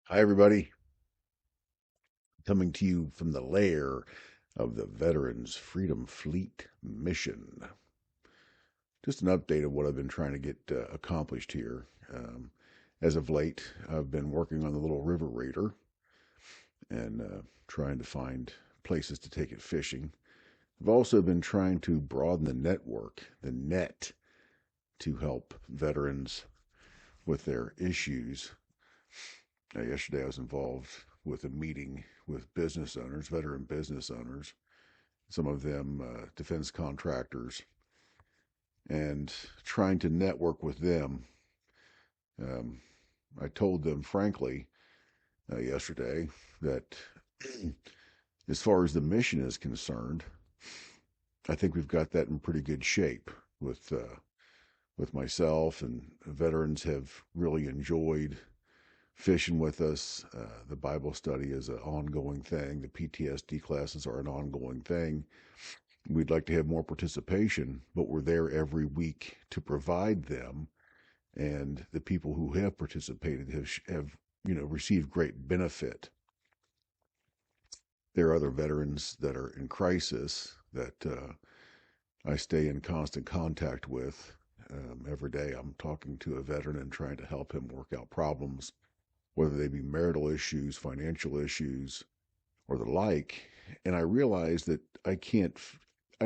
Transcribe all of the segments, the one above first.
Hi, everybody. Coming to you from the lair of the Veterans Freedom Fleet mission. Just an update of what I've been trying to get accomplished here. As of late, I've been working on the little river raider and trying to find places to take it fishing. I've also been trying to broaden the network, the net, to help veterans with their issues. Yesterday, I was involved with a meeting with business owners, veteran business owners, some of them defense contractors, and trying to network with them. Um, I told them frankly yesterday that as far as the mission is concerned, I think we've got that in pretty good shape with myself, and veterans have really enjoyed fishing with us. The Bible study is an ongoing thing. The PTSD classes are an ongoing thing. We'd like to have more participation, but we're there every week to provide them. And the people who have participated have received great benefit. There are other veterans that are in crisis that I stay in constant contact with. Every day I'm talking to a veteran and trying to help him work out problems, whether they be marital issues, financial issues, or the like. And I realize that I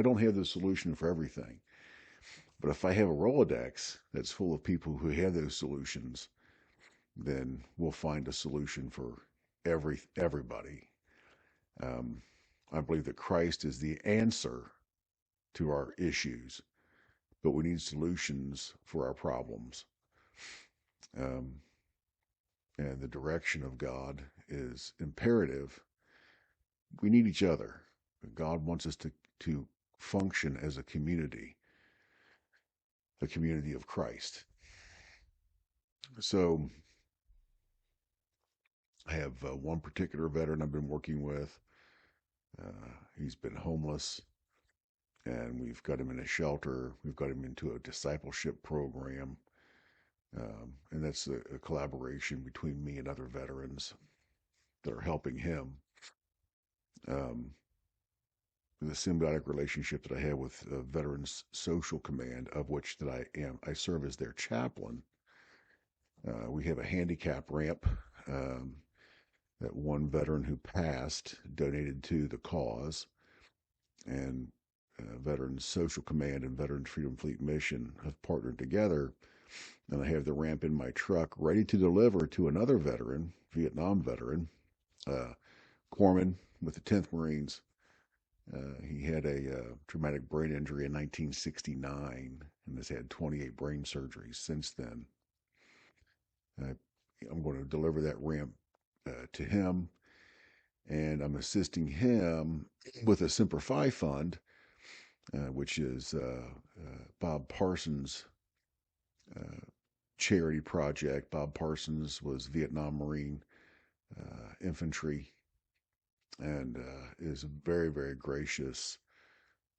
don't have the solution for everything. But if I have a Rolodex that's full of people who have those solutions, then we'll find a solution for everybody. Um, I believe that Christ is the answer to our issues, but we need solutions for our problems. Um, and the direction of God is imperative. We need each other. God wants us to function as a community of Christ. So I have one particular veteran I've been working with. He's been homeless, and we've got him in a shelter. We've got him into a discipleship program, and that's a collaboration between me and other veterans that are helping him. Um, the symbiotic relationship that I have with Veterans Social Command, of which that I serve as their chaplain. We have a handicap ramp um, that one veteran who passed donated to the cause, and Veterans Social Command and Veterans Freedom Fleet Mission have partnered together, and I have the ramp in my truck ready to deliver to another veteran, Vietnam veteran, uh, Corpsman with the 10th Marines. He had a traumatic brain injury in 1969 and has had 28 brain surgeries since then. Uh, I'm going to deliver that ramp to him, and I'm assisting him with a Semper Fi fund, which is Bob Parsons' uh, charity project. Bob Parsons was Vietnam Marine infantry and is very, very gracious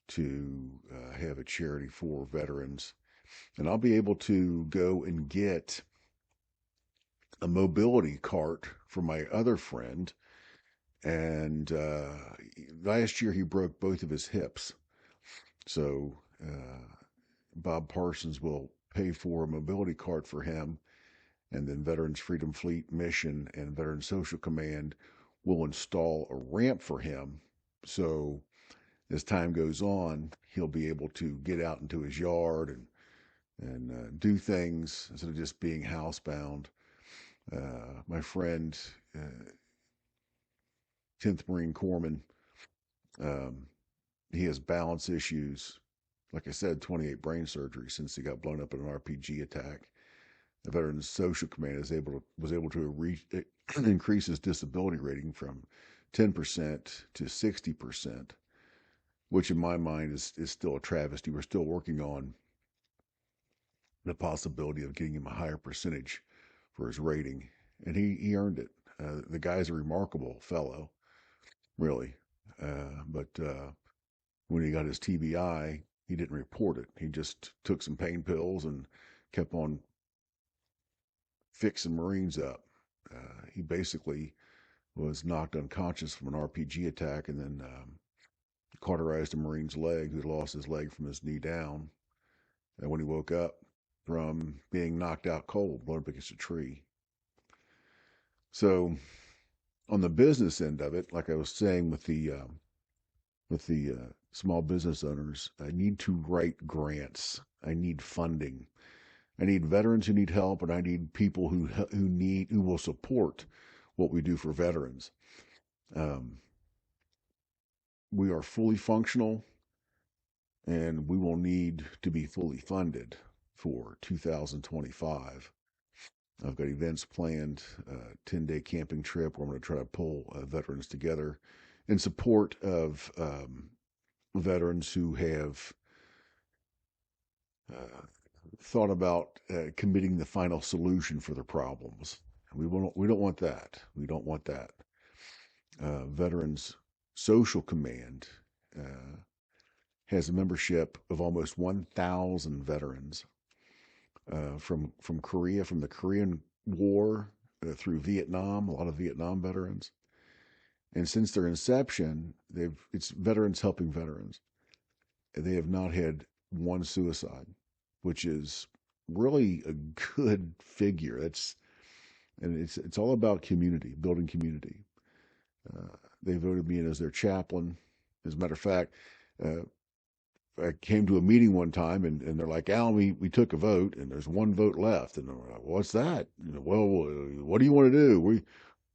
to have a charity for veterans. And I'll be able to go and get a mobility cart for my other friend. And last year he broke both of his hips. So Bob Parsons will pay for a mobility cart for him, and then Veterans Freedom Fleet Mission and Veterans Social Command will install a ramp for him. So as time goes on, he'll be able to get out into his yard and do things instead of just being housebound. My friend, 10th Marine Corpsman, um, he has balance issues. Like I said, 28 brain surgery since he got blown up in an RPG attack. The Veterans Social Command was able to increase his disability rating from 10% to 60%, which in my mind is still a travesty. We're still working on the possibility of getting him a higher percentage for his rating, and he earned it. The guy's a remarkable fellow, really. But when he got his TBI, he didn't report it. He just took some pain pills and kept on fixing Marines up. He basically was knocked unconscious from an RPG attack and then cauterized a Marine's leg who lost his leg from his knee down. And when he woke up from being knocked out cold, blown up against a tree. So on the business end of it, like I was saying with the small business owners, I need to write grants. I need funding. I need veterans who need help, and I need people who will support what we do for veterans. Um, we are fully functional, and we will need to be fully funded for 2025. I've got events planned, a 10-day camping trip where I'm going to try to pull veterans together in support of veterans who have thought about committing the final solution for their problems. We don't want that. We don't want that. Veterans Social Command has a membership of almost 1,000 veterans from Korea, from the Korean War through Vietnam, a lot of Vietnam veterans. And since their inception, it's veterans helping veterans. They have not had one suicide, which is really a good figure. It's all about community, building community. They voted me in as their chaplain. As a matter of fact, I came to a meeting one time and they're like, Alan, we took a vote and there's one vote left. And I'm like, what's that? Well, what do you want to do?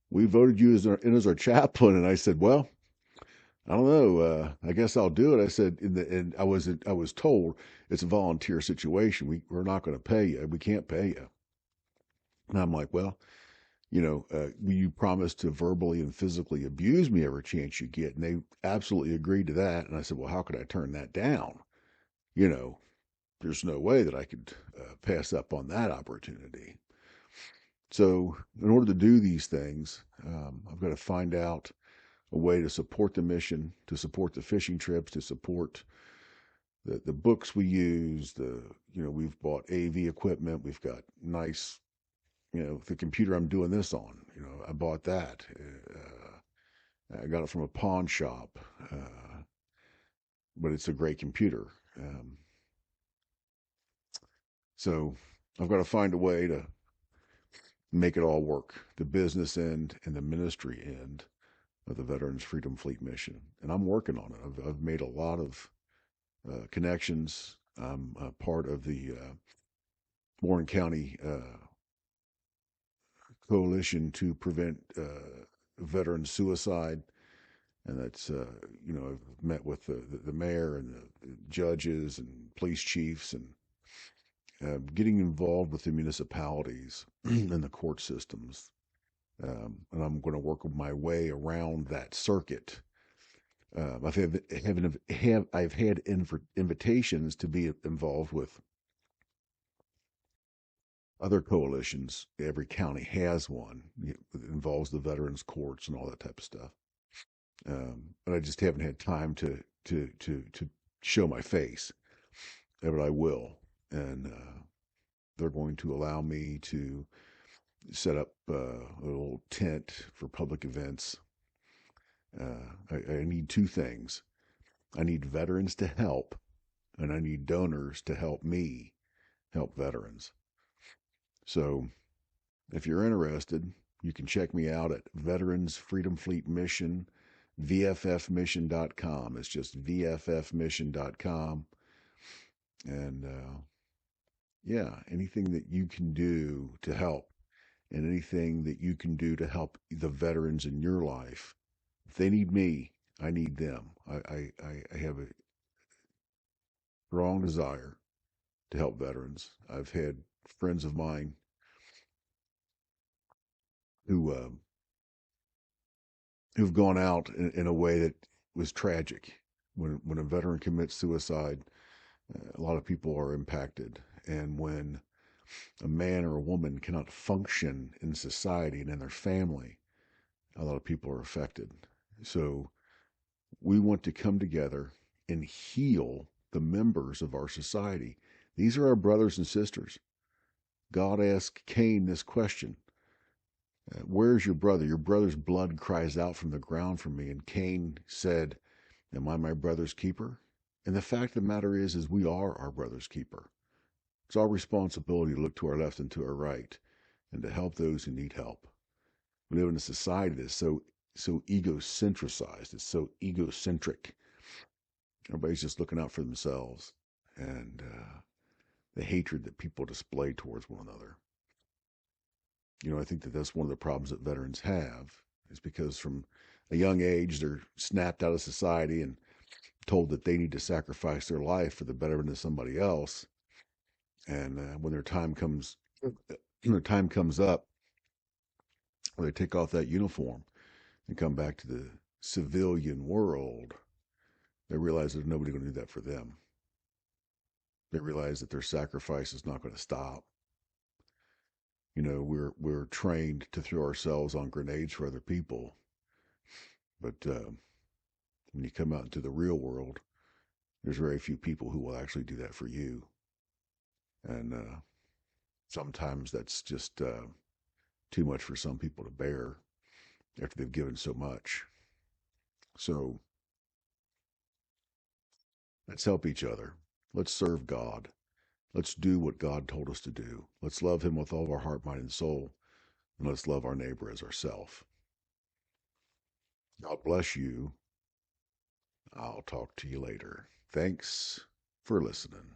We voted you as our chaplain. And I said, well, I don't know. I guess I'll do it. I said, and I was told it's a volunteer situation. We're not going to pay you. We can't pay you. And I'm like, well, you promise to verbally and physically abuse me every chance you get. And they absolutely agreed to that. And I said, well, how could I turn that down? There's no way that I could pass up on that opportunity. So in order to do these things, I've got to find out a way to support the mission, to support the fishing trips, to support the books we use. We've bought AV equipment. We've got nice, the computer I'm doing this on. I bought that. I got it from a pawn shop, but it's a great computer. So I've got to find a way to make it all work, the business end and the ministry end of the Veterans Freedom Fleet mission. And I'm working on it. I've made a lot of connections. I'm part of the Warren County Coalition to Prevent Veteran Suicide. And that's, I've met with the mayor and the judges and police chiefs and getting involved with the municipalities and the court systems. And I'm going to work my way around that circuit. I've had invitations to be involved with other coalitions. Every county has one. It involves the veterans courts and all that type of stuff. But I just haven't had time to show my face. But I will, and they're going to allow me to set up a little tent for public events. I need two things. I need veterans to help, and I need donors to help me help veterans. So if you're interested, you can check me out at Veterans Freedom Fleet Mission, VFFmission.com. It's just VFFmission.com. And anything that you can do to help, and anything that you can do to help the veterans in your life. If they need me, I need them. I have a strong desire to help veterans. I've had friends of mine who've gone out in a way that was tragic. When a veteran commits suicide, a lot of people are impacted. And when a man or a woman cannot function in society and in their family, a lot of people are affected. So we want to come together and heal the members of our society. These are our brothers and sisters. God asked Cain this question. Where's your brother? Your brother's blood cries out from the ground for me. And Cain said, am I my brother's keeper? And the fact of the matter is we are our brother's keeper. It's our responsibility to look to our left and to our right and to help those who need help. We live in a society that's so egocentricized. It's so egocentric. Everybody's just looking out for themselves, and the hatred that people display towards one another. I think that that's one of the problems that veterans have, is because from a young age they're snapped out of society and told that they need to sacrifice their life for the betterment of somebody else. And when their time comes up, where they take off that uniform and come back to the civilian world, they realize there's nobody going to do that for them. They realize that their sacrifice is not going to stop. We're trained to throw ourselves on grenades for other people, but when you come out into the real world, there's very few people who will actually do that for you, and sometimes that's just too much for some people to bear after they've given so much. So let's help each other. Let's serve God. Let's do what God told us to do. Let's love Him with all of our heart, mind, and soul. And let's love our neighbor as ourself. God bless you. I'll talk to you later. Thanks for listening.